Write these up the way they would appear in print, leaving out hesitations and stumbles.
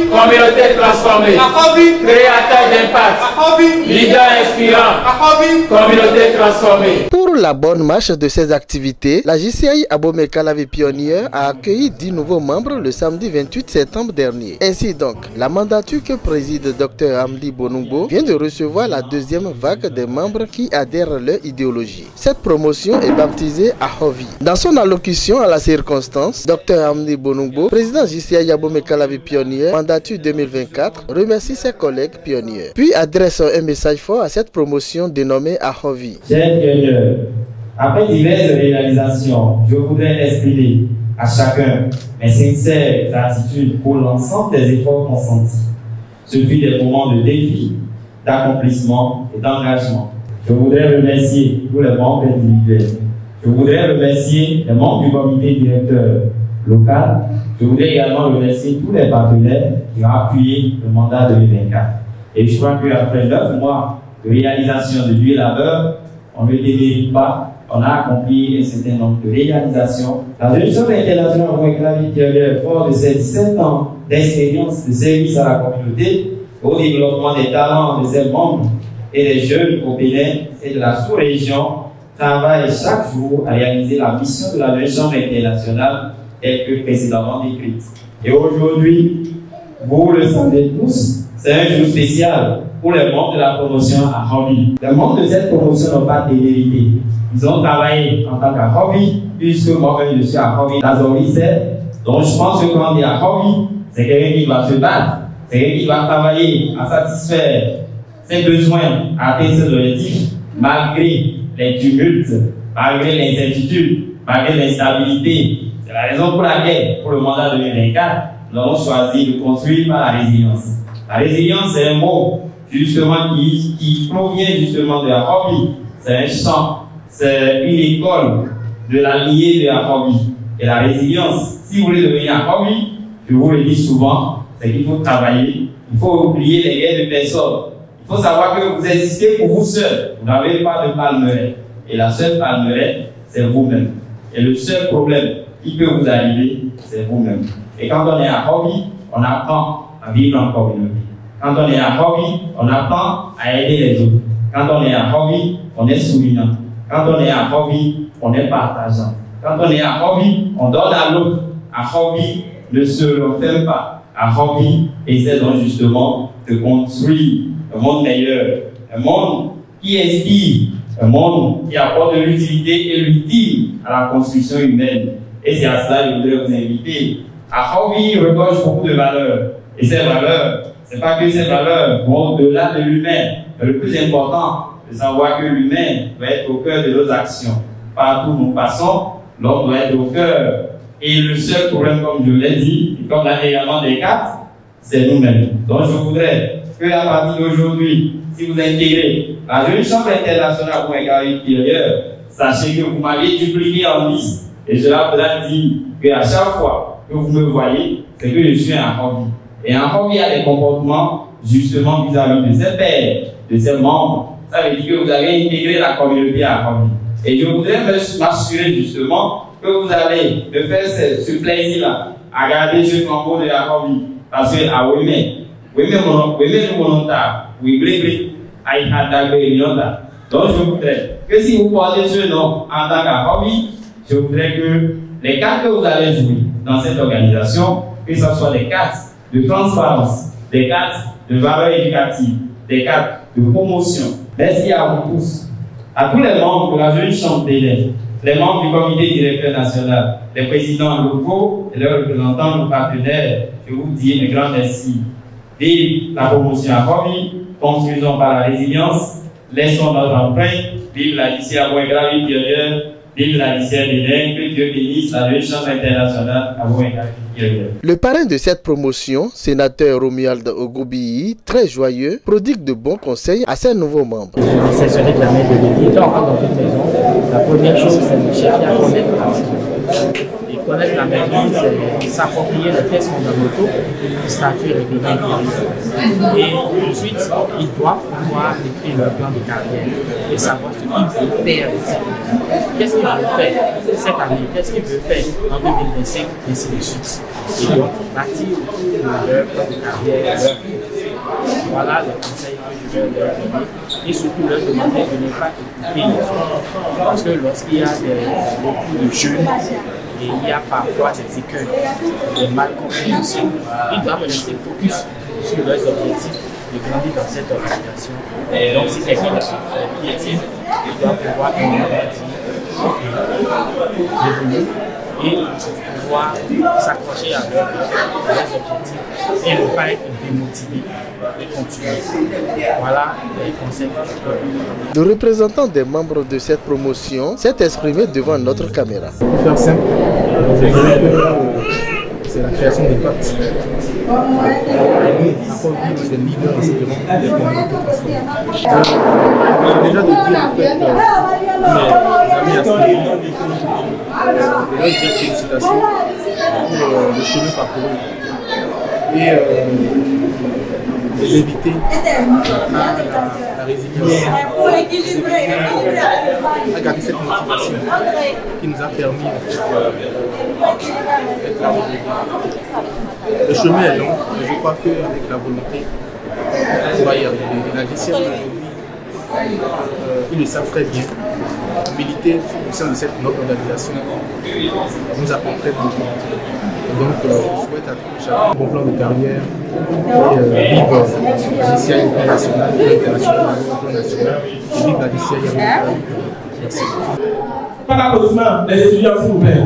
communauté transformée, créateur d'impact, leader inspirant, communauté transformée. Pour la bonne marche de ces activités, la JCI Abomey-Ka la Vie Pionnière a accueilli 10 nouveaux membres le samedi 28 septembre dernier. Ainsi donc, la mandature que préside Dr Hamdi Bonungbo vient de recevoir la deuxième vague des membres qui adhèrent à leur idéologie. Cette promotion est baptisée Ahovi. Dans son allocution à la circonstance, Dr Hamdi Bonungbo, président JCI Abomey-Ka la Vie Pionnière, mandature 2024, remercie ses collègues pionniers. Puis adresse un message fort à cette promotion dénommée Ahovi. Chers pionniers, après diverses réalisations, je voudrais exprimer à chacun mes sincères gratitudes pour l'ensemble des efforts consentis. Ce fut des moments de défi, d'accomplissement et d'engagement. Je voudrais remercier tous les membres individuels. Je voudrais remercier les membres du comité directeur local. Je voudrais également remercier tous les partenaires qui ont appuyé le mandat 2024. Et je crois qu'après 9 mois de réalisation de Dieu labeur, on ne démérite pas. On a accompli un certain nombre de réalisations. La Jeune Chambre internationale Abomey-Ka la Vie Pionnière, fort de ses 17 ans d'expérience de service à la communauté, au développement des talents de ses membres et des jeunes au Bénin et de la sous-région, travaille chaque jour à réaliser la mission de la Jeune Chambre internationale telle que précédemment décrite. Et aujourd'hui, vous le savez tous, c'est un jour spécial pour les membres de la promotion à Ahovi. Les membres de cette promotion n'ont pas démérité. Ils ont travaillé en tant qu'Ahovi, puisque moi-même je suis Ahovi Lazoricet. Donc je pense que quand on dit Ahovi, c'est quelqu'un qui doit se battre, c'est quelqu'un qui doit travailler à satisfaire ses besoins, à atteindre ses objectifs, malgré les tumultes, malgré l'incertitude, malgré l'instabilité. C'est la raison pour laquelle, pour le mandat 2024, nous avons choisi de construire par la résilience. La résilience, c'est un mot justement qui provient justement de Ahovi. C'est un chant, c'est une école de la lignée de Ahovi. Et la résilience, si vous voulez devenir Ahovi, je vous le dis souvent, c'est qu'il faut travailler, il faut oublier les guerres de personnes. Il faut savoir que vous existez pour vous seul. Vous n'avez pas de palmeraie. Et la seule palmeraie, c'est vous-même. Et le seul problème qui peut vous arriver, c'est vous-même. Et quand on est Ahovi, on apprend à vivre en communauté. Quand on est Ahovi, on apprend à aider les autres. Quand on est Ahovi, on est souriant. Quand on est Ahovi, on est partageant. Quand on est Ahovi, on donne à l'autre. Ahovi ne se referme pas. Ahovi essaie donc justement de construire un monde meilleur, un monde qui inspire, un monde qui apporte de l'utilité et l'utile à la construction humaine. Et c'est à cela que je voudrais vous inviter. Ahovi regorge beaucoup de valeurs. Et ces valeurs, c'est pas que ces valeurs vont au-delà de l'humain. Mais le plus important, c'est de savoir que l'humain doit être au cœur de nos actions. Partout où nous passons, l'homme doit être au cœur. Et le seul problème, comme je l'ai dit, et comme l'a également des quatre, c'est nous-mêmes. Donc je voudrais que à partir d'aujourd'hui, si vous intégrez la Jeune Chambre internationale Abomey-Ka la Vie Pionnière, sachez que vous m'avez dupliqué en liste. Et cela voudra dire qu'à chaque fois que vous me voyez, c'est que je suis un Ahovi. Et un Ahovi a des comportements justement vis-à-vis de ses pairs, de ses membres. Ça veut dire que vous avez intégré la communauté à Ahovi. Et je voudrais m'assurer justement que vous allez me faire ce plaisir-là à garder ce flambeau de Ahovi. Parce que à Wemé, donc je voudrais que si vous portez ce nom en tant qu'Ahovi, je voudrais que les cartes que vous allez jouer dans cette organisation, que ce soit des cartes de transparence, des cartes de valeur éducative, des cartes de promotion. Merci à vous tous, à tous les membres de la Jeune Chambre d'élèves, les membres du comité directeur national, les présidents locaux et leurs représentants, nos partenaires. Je vous dis un grand merci. Vive la promotion Ahovi, construisons par la résilience, laissons notre empreinte, vive la JCI Abomey-Ka la Vie Pionnière, vive la JCI Bénin, que Dieu bénisse la Jeune Chambre internationale Abomey-Ka la Vie Pionnière. Le parrain de cette promotion, sénateur Romuald Ogobiyi, très joyeux, prodigue de bons conseils à ses nouveaux membres. C'est se réclamer de l'équipe. Quand on rentre dans une maison, la première chose, c'est de chercher à connaître la maison. Et connaître la maison, c'est s'approprier les faits fondamentaux, les statuts républicains. Et ensuite, il doit pouvoir écrire le plan de carrière et savoir ce qu'il faut faire. qu'est-ce qu'il veut faire cette année, qu'est-ce qu'il veut faire en 2025, et ainsi de suite. Et donc, bâtir autour de leur plan de carrière, voilà les conseils que je vais leur donner. Et surtout leur demander de ne pas écouter les autres. Parce que lorsqu'il y a beaucoup de jeunes, et il y a parfois des écueils, des mal compréhensions, ils doivent rester focus sur leurs objectifs de grandir dans cette organisation. Et donc, si quelqu'un piétine, il doit pouvoir évoluer et pouvoir s'accrocher à leurs objectifs et ne pas être démotivé et continuer. Voilà les conseils que je peux donner. Le représentant des membres de cette promotion s'est exprimé devant notre caméra. Pour faire simple, je dirais que c'est la création des pactes. Nous, à Covid, c'est le leader d'enseignement des communautés transformées. Déjà de dire en fait, mes amis aspirants, déjà une félicitation pour le chemin parcouru et les inviter à la résilience, à garder cette motivation qui nous a permis d'être là aujourd'hui. Le chemin est long, mais je crois qu'avec la volonté, on va y arriver. La GCI aujourd'hui, ils le savent très bien. Militer au sein de cette noble organisation nous apprend très beaucoup. Donc, je souhaite à tous chacun un bon plan de carrière et vivre la GCI au plan national, au plan national, et vivre la GCI avec la République. Merci. Pas d'applaudissements, les étudiants, s'il vous plaît.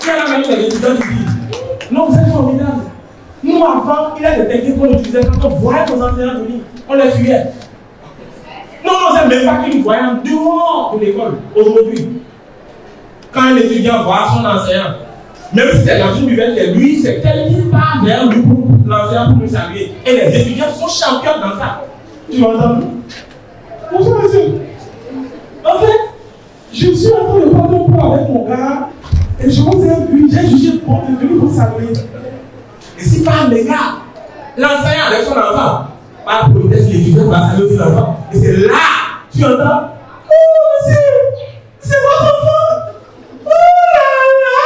Quelle est la manière des étudiants qui disent non, vous êtes formidables. Nous, avant, il y a des techniques qu'on utilisait quand on voyait nos enseignants venir, on les fuyait. Non, c'est même pas qu'ils nous voyaient en dehors de l'école. Aujourd'hui, quand un étudiant voit son enseignant, même si c'est dans une nouvelle, c'est lui, c'est quelqu'un qui part vers lui pour l'enseignant pour nous saluer. Et les étudiants sont champions dans ça. Tu m'entends? Bonjour, monsieur. En fait, je suis en train de prendre un pot avec mon gars et je vous ai vu, j'ai jugé bon de venir vous saluer. Et si par les gars, l'enseignant avec son enfant, par politesse, l'étudiant va saluer aussi l'enfant. Et c'est là, tu entends? Oh, monsieur, c'est votre enfant! Oh là là!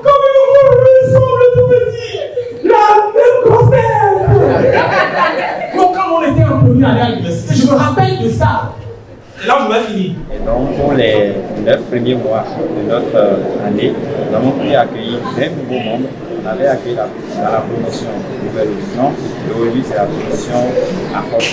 Comme il ressemble tout petit! La même grossesse! Donc, quand on était en premier à l'université, je me rappelle de ça. Et là, je vais finir. Et donc, pour les 9 premiers mois de notre année, nous avons pu accueillir 20 nouveaux membres. On avait accueilli dans la promotion Nouvelle Horizon, et aujourd'hui c'est la promotion AHOS.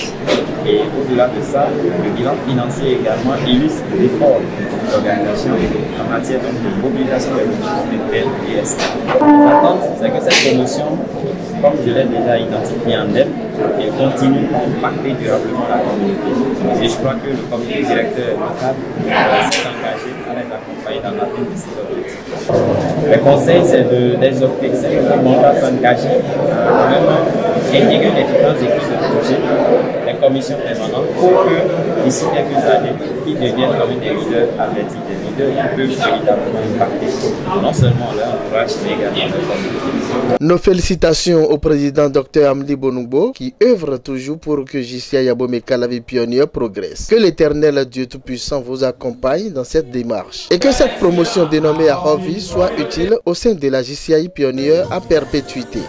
Et au-delà de ça, le bilan financier également illustre l'effort de l'organisation en matière de mobilisation des ressources internes et externes. L'attente, c'est que cette promotion, comme je l'ai déjà identifié en elle, elle continue à impacter durablement la communauté. Et je crois que le comité directeur local s'est engagé à les accompagner dans l'atteinte de ces objectifs. Le conseil, c'est d'exhorter le mandat s'engager à même intégrer les différentes équipes de projet, les commissions permanentes, pour que d'ici quelques années, ils deviennent comme des leaders avertis, des leaders qui peuvent véritablement impacter non seulement leur entourage, mais également leur communauté. Nos félicitations au président Dr Amdi Bonoungbo qui œuvre toujours pour que JCI Abomey-Ka la vie pionnière progresse. Que l'Éternel Dieu Tout-Puissant vous accompagne dans cette démarche et que cette promotion dénommée à Hovi soit utile au sein de la JCI pionnière à perpétuité.